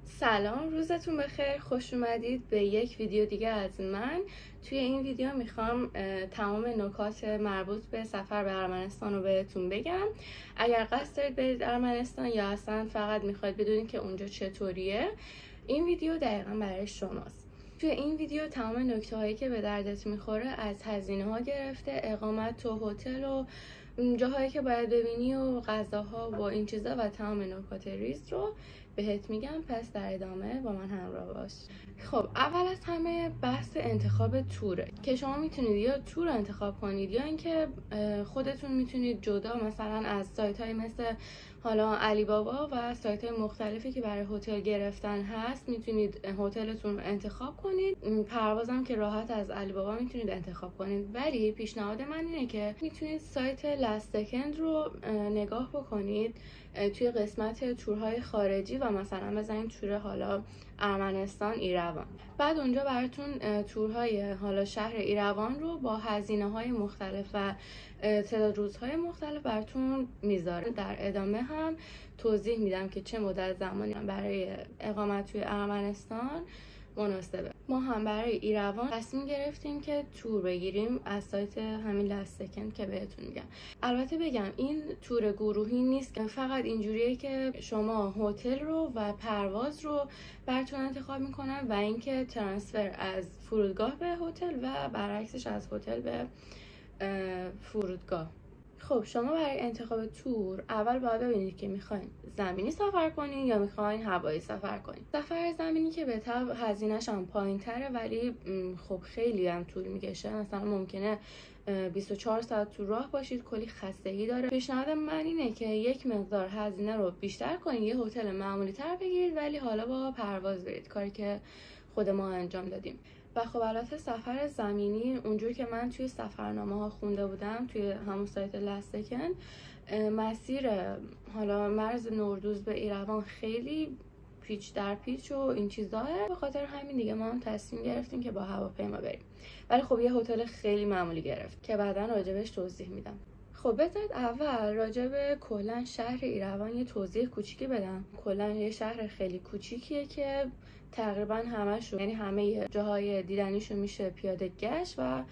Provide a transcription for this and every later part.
سلام، روزتون بخیر. خوش اومدید به یک ویدیو دیگه از من. توی این ویدیو میخوام تمام نکات مربوط به سفر به ارمنستان رو بهتون بگم. اگر قصد دارید برید ارمنستان یا اصلا فقط میخواید بدونید که اونجا چطوریه، این ویدیو دقیقا برای شماست. توی این ویدیو تمام نکته هایی که به دردت میخوره، از هزینه ها گرفته، اقامت تو هتل و جاهایی که باید ببینی و غذاها و این چیزا و تمام نکات ریز رو بهت میگم. پس در ادامه با من همراه باش. خب اول از همه بحث انتخاب توره که شما میتونید یا تور انتخاب کنید یا اینکه خودتون میتونید جدا مثلا از سایت های مثل حالا علی بابا و سایت های مختلفی که برای هتل گرفتن هست میتونید هتلتون رو انتخاب کنید. پروازم که راحت از علی بابا میتونید انتخاب کنید، ولی پیشنهاد من اینه که میتونید سایت لاست سکند رو نگاه بکنید توی قسمت تورهای خارجی و مثلا بزنید تور حالا ارمنستان ایروان. بعد اونجا براتون تورهای حالا شهر ایروان رو با هزینه‌های مختلف و تعداد روزهای مختلف براتون میذاره. در ادامه هم توضیح میدم که چه مدت زمانی برای اقامت توی ارمنستان مناسبه. ما هم برای ایروان تصمیم گرفتیم که تور بگیریم از سایت همین لاست سکند که بهتون میگم. البته بگم این تور گروهی نیست که فقط اینجوریه که شما هتل رو و پرواز رو براتون انتخاب میکنن و اینکه ترانسفر از فرودگاه به هتل و برعکسش از هتل به فرودگاه. خب شما برای انتخاب تور اول باید ببینید که میخواین زمینی سفر کنین یا میخواین هوایی سفر کنین. سفر زمینی که به طب هزینه‌ش هم پایین‌تره ولی خب خیلی هم طول میکشه. مثلا ممکنه 24 ساعت تو راه باشید، کلی خستگی داره. پیشنهاد من اینه که یک مقدار هزینه رو بیشتر کنید، یه هتل معمولی تر بگیرید ولی حالا با پرواز برید، کاری که خود ما انجام دادیم. و خب البته سفر زمینی اونجور که من توی سفرنامه ها خونده بودم توی همون سایت لاست سکند، مسیر حالا مرز نوروز به ایروان خیلی پیچ در پیچ و این چیزاه. به خاطر همین دیگه ما هم تصمیم گرفتیم که با هواپیما بریم، ولی خب یه هتل خیلی معمولی گرفت که بعداً راجبش توضیح میدم. خب بذارید اول راجع به کلا شهر ایروان یه توضیح کوچیکی بدم. کلا یه شهر خیلی کوچیکیه که تقریبا همه‌شو، یعنی همه جاهای دیدنیشو میشه پیاده گشت و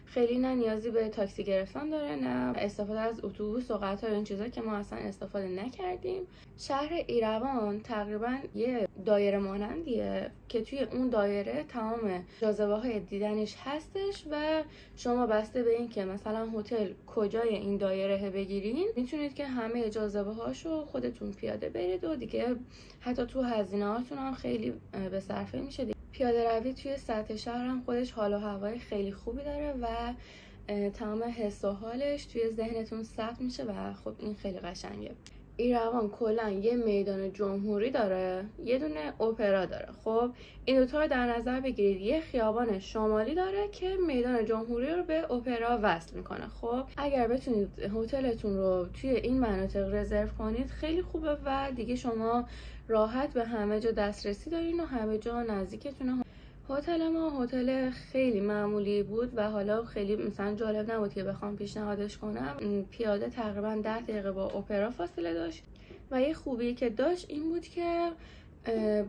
خیلی نه نیازی به تاکسی گرفتن داره نه استفاده از اتوبوس و قطار و این چیزا که ما اصلا استفاده نکردیم. شهر ایروان تقریبا یه دایره مانندیه که توی اون دایره تمام جاذبه‌های دیدنیش هستش و شما بسته به این که مثلا هتل کجای این دایره بگیرین میتونید که همه جاذبه‌هاشو خودتون پیاده برید و دیگه حتی تو هزینه‌هاتون هم خیلی به صرفه میشه. پیاده روی توی سطح شهر هم خودش حال و هوای خیلی خوبی داره و تمام حس و حالش توی ذهنتون ثبت میشه و خب این خیلی قشنگه. ایروان کلا یه میدان جمهوری داره، یه دونه اپرا داره. خب این دوتا رو در نظر بگیرید. یه خیابان شمالی داره که میدان جمهوری رو به اپرا وصل میکنه. خب اگر بتونید هتلتون رو توی این مناطق رزرو کنید خیلی خوبه و دیگه شما راحت به همه جا دسترسی دارین و همه جا نزدیکتونه. هتل ما هتل خیلی معمولی بود و حالا خیلی مثلا جالب نبود که بخوام پیشنهادش کنم. پیاده تقریبا 10 دقیقه با اپرا فاصله داشت و یه خوبی که داشت این بود که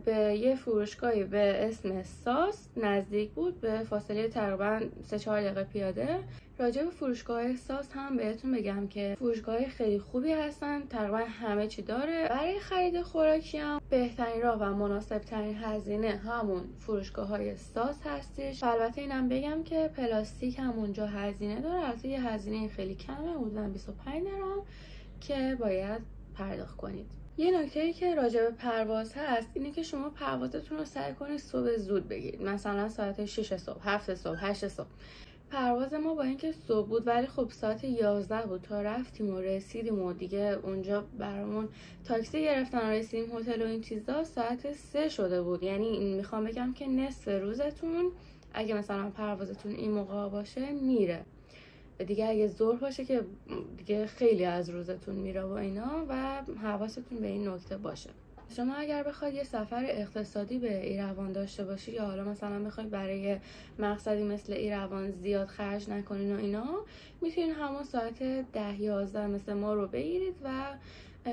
به یه فروشگاهی به اسم ساس نزدیک بود، به فاصله تقریبا 3-4 دقیقه پیاده. راجع به فروشگاه ساس هم بهتون بگم که فروشگاه خیلی خوبی هستن، تقریبا همه چی داره. برای خرید خوراکی هم بهترین راه و مناسب ترین هزینه همون فروشگاه های ساس هستش. البته اینم بگم که پلاستیک هم اونجا هزینه داره، البته یه هزینه خیلی کمه، حدوداً 25 درام که باید پرداخت کنید. یه نکته‌ای که راجع به پرواز هست اینه که شما پروازتون رو سعی کنید صبح زود بگیرید، مثلا ساعت 6 صبح، 7 صبح، 8 صبح. پرواز ما با اینکه صبح بود ولی خب ساعت 11 بود تا رفتیم و رسیدیم و دیگه اونجا برامون تاکسی گرفتن و رسیدیم هتل و این چیزا ساعت 3 شده بود. یعنی این میخوام بگم که نصف روزتون اگه مثلا پروازتون این موقع باشه میره دیگه. اگه ظهر باشه که دیگه خیلی از روزتون میره و اینا و حواستون به این نکته باشه. شما اگر بخواید یه سفر اقتصادی به ایروان داشته باشید یا حالا مثلا بخواید برای مقصدی مثل ایروان زیاد خرج نکنین و اینا، میتونین همون ساعت 10-11 مثل ما رو بگیرید و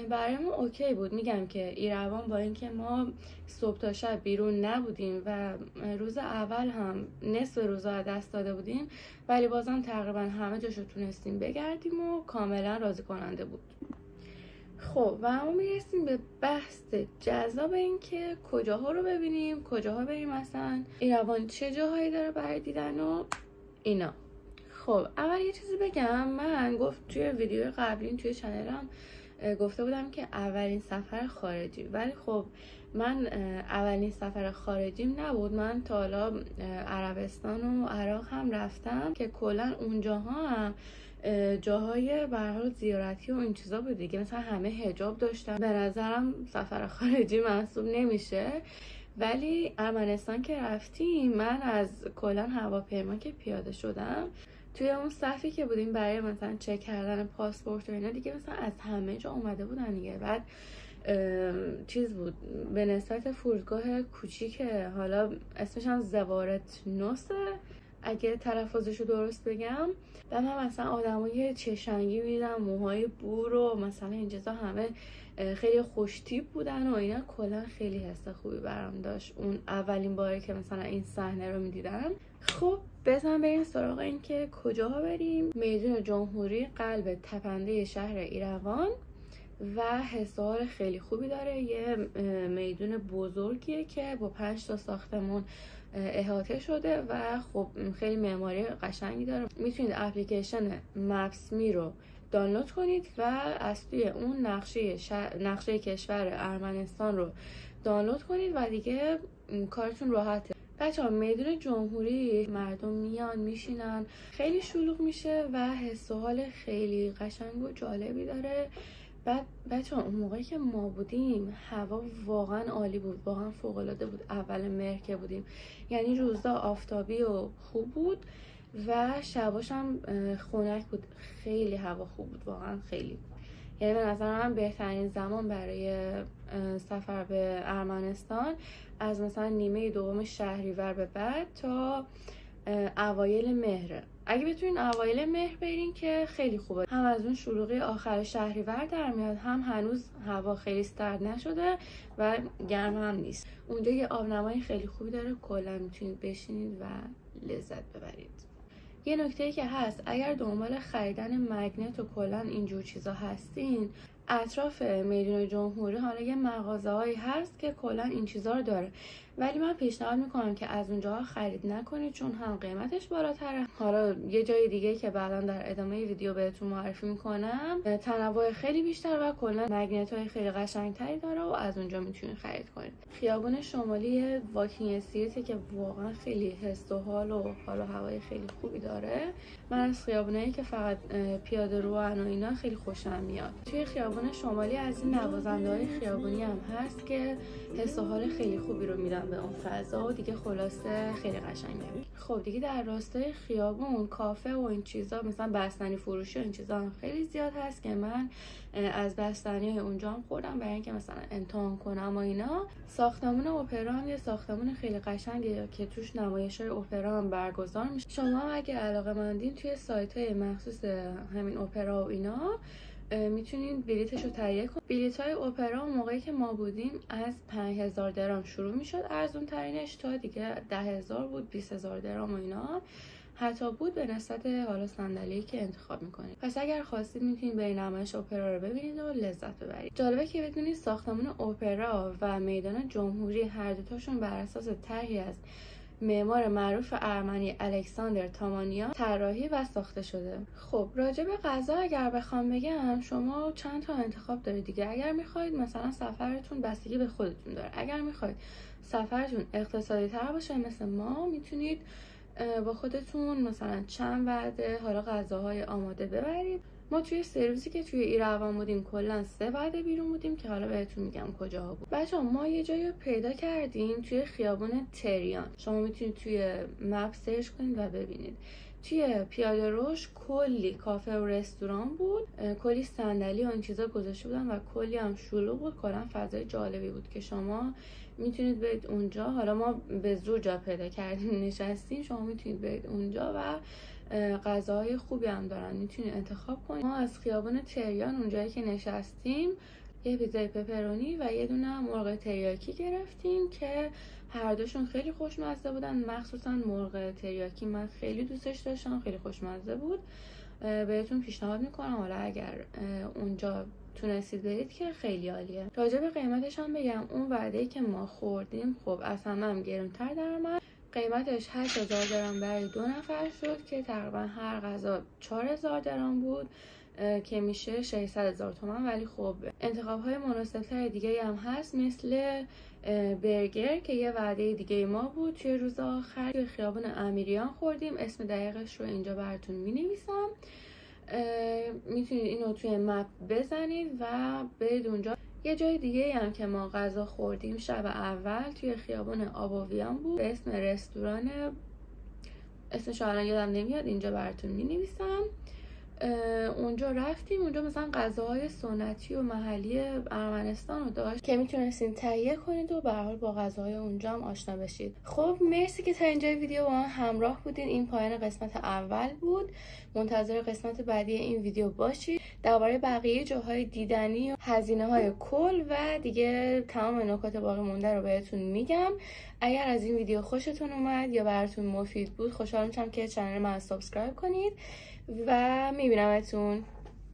برای ما اوکی بود. میگم که ایروان با اینکه ما صبح تا شب بیرون نبودیم و روز اول هم نصف روزا دست داده بودیم، ولی بازم تقریبا همه جاشو تونستیم بگردیم و کاملا راضی کننده بود. خب و اما میرسیم به بحث جذاب این که کجاها رو ببینیم، کجاها بریم، مثلا ایروان چه جاهایی داره برای دیدن و اینا. خب اول یه چیزی بگم، من توی ویدیو قبلی توی چنلم گفته بودم که اولین سفر خارجی، ولی خب من اولین سفر خارجیم نبود. من تا حالا عربستان و عراق هم رفتم که کلا اونجاها هم جاهای به هر حال زیارتی و این چیزا بود دیگه، مثلا همه حجاب داشتن. به نظرم سفر خارجی محسوب نمیشه. ولی ارمنستان که رفتیم، من از کلا هواپیما که پیاده شدم، توی اون صفی که بودیم برای مثلا چک کردن پاسپورت و اینا دیگه، مثلا از همه جا اومده بودن دیگه. بعد چیز بود، به نسبت فرودگاه کوچیکه، حالا اسمش هم زوارت نوسه اگه تلفظشو درست بگم. و من مثلا آدمای چشنگی میدم، موهای بور و مثلا این چیزا، همه خیلی خوشتیپ بودن و اینا. کلا خیلی حس خوبی برام داشت اون اولین باری که مثلا این صحنه رو میدیدم. خب بزن بریم سراغ این که کجاها بریم. میدون جمهوری قلب تپنده شهر ایروان و حصار خیلی خوبی داره. یه میدون بزرگیه که با 5 تا ساختمون احاطه شده و خب خیلی معماری قشنگی داره. میتونید اپلیکیشن مپس می رو دانلود کنید و از توی اون نقشه کشور ارمنستان رو دانلود کنید و دیگه کارتون راحته. بچه‌ها میدون جمهوری مردم میان میشینن، خیلی شلوغ میشه و حس و حال خیلی قشنگ و جالبی داره. بعد بچه‌ها اون موقعی که ما بودیم هوا واقعا عالی بود، واقعا فوق‌العاده بود. اول مهر که بودیم، یعنی روزا آفتابی و خوب بود و شباش هم خنک بود. خیلی هوا خوب بود، واقعا خیلی. یعنی به نظر من بهترین زمان برای سفر به ارمنستان از مثلا نیمه دوم شهریور به بعد تا اوایل مهره. اگه بتونین اوایل مهر برین که خیلی خوبه، هم از اون شلوغی آخر شهریور در میاد، هم هنوز هوا خیلی سرد نشده و گرم هم نیست. اونجا یه آبنمای خیلی خوبی داره، کلا میتونید بشینید و لذت ببرید. یه نکته که هست، اگر دنبال خریدن مگنت و کلا اینجور چیزا هستین، اطراف میدون جمهوری حالا یه مغازه‌هایی هست که کلا این چیزا رو داره، ولی من پیشنهاد میکنم که از اونجاها خرید نکنید، چون هم قیمتش بالاتره. حالا یه جای دیگه که بعدا در ادامه ویدیو بهتون معرفی میکنم، تنوع خیلی بیشتر و کلا مگنت‌های خیلی قشنگتری داره و از اونجا میتونید خرید کنید. خیابون شمالی واکینگ استریت که واقعا خیلی حس و حال و هوای خیلی خوبی داره. من از خیابونایی که فقط پیاده رو و اینا خیلی خوشم میاد. توی خیابون شمالی از این نوازنده‌های خیابونی هم هست که حس و حال خیلی خوبی رو میدن به اون فضا و دیگه خلاصه خیلی قشنگه. خب دیگه در راستای خیابون کافه و این چیزا، مثلا بستنی فروشی و این چیزا هم خیلی زیاد هست که من از بستنی‌های اونجا هم خوردم برای اینکه مثلا امتحان کنم و اینا. ساختمون اپرا هم یه ساختمون خیلی قشنگه که توش نمایش‌های اپرا هم برگزار میشه. شما هم اگه علاقه‌مندین توی سایت‌های مخصوص همین اپرا و اینا میتونید بلیتش رو تهیه کنید. بلیت‌های اپرا اون موقعی که ما بودیم از 5000 درام شروع میشد، ارزون ترینش تا دیگه 10000 بود، 20000 درام و اینا حتی بود، به نسبت حالا صندلی که انتخاب میکنید. پس اگر خواستید میتونید برید نمایش اپرا رو ببینید و لذت ببرید. جالبه که بدونید ساختمان اپرا و میدان جمهوری هر دو تاشون بر اساس طرحی از معمار معروف ارمنی الکساندر تامانیان طراحی و ساخته شده. خب راجع به غذا اگر بخوام بگم، شما چند تا انتخاب دارید دیگه. اگر میخواید مثلا سفرتون بستگی به خودتون داره، اگر میخواید سفرتون اقتصادی تر باشه مثل ما، میتونید با خودتون مثلا چند وعده حالا غذاهای آماده ببرید. ما توی سرویسی که توی ایروان بودیم کلا 3 وعده بیرون بودیم که حالا بهتون میگم کجاها بود. بچه‌ها ما یه جایی رو پیدا کردیم توی خیابون تریان. شما میتونید توی مپ سرچ کنید و ببینید. توی پیاده روش کلی کافه و رستوران بود، کلی صندلی و این چیزا گذاشته بودن و کلی هم شلوغ بود. کلا فضای جالبی بود که شما میتونید برید اونجا. حالا ما به زور جا پیدا کردیم نشستیم، شما میتونید برید اونجا و غذاهای خوبی هم دارن، میتونید انتخاب کنید. ما از خیابان تریان اونجایی که نشستیم یه پیتزای پپرونی و یه دونه مرغ تریاکی گرفتیم که هر دوشون خیلی خوشمزه بودن. مخصوصا مرغ تریاکی من خیلی دوستش داشتم، خیلی خوشمزه بود. بهتون پیشنهاد میکنم حالا اگر اونجا تونستید برید که خیلی عالیه. راجع به قیمتش هم بگم، اون وعده‌ای که ما خوردیم خب اصلا هم گرونتر در اومد. قیمتش 8000 درام برای 2 نفر شد که تقریبا هر غذا 4000 درام بود که میشه 600,000 تومان. ولی خب انتخاب‌های مناسب‌تر دیگه هم هست، مثل برگر که یه وعده دیگه ما بود توی روز آخر توی خیابان امیریان خوردیم. اسم دقیقش رو اینجا براتون می‌نویسم، میتونید اینو توی مپ بزنید و برید اونجا. یه جای دیگه هم که ما غذا خوردیم شب اول توی خیابان آباویان بود به اسم رستوران، اسمش الان یادم نمیاد، اینجا براتون مینویسم. اونجا رفتیم، اونجا مثلا غذاهای سنتی و محلی ارمنستان رو داشت که میتونستین تهیه کنید و به هر حال با غذاهای اونجا هم آشنا بشید. خب مرسی که تا اینجای ویدیو با من همراه بودین. این پایان قسمت اول بود، منتظر قسمت بعدی این ویدیو باشید. درباره بقیه جاهای دیدنی و هزینه‌های کل و دیگه تمام نکات باقی مونده رو بهتون میگم. اگر از این ویدیو خوشتون اومد یا براتون مفید بود، خوشحال میشم که چنل من سابسکرایب کنید و میبینمتون.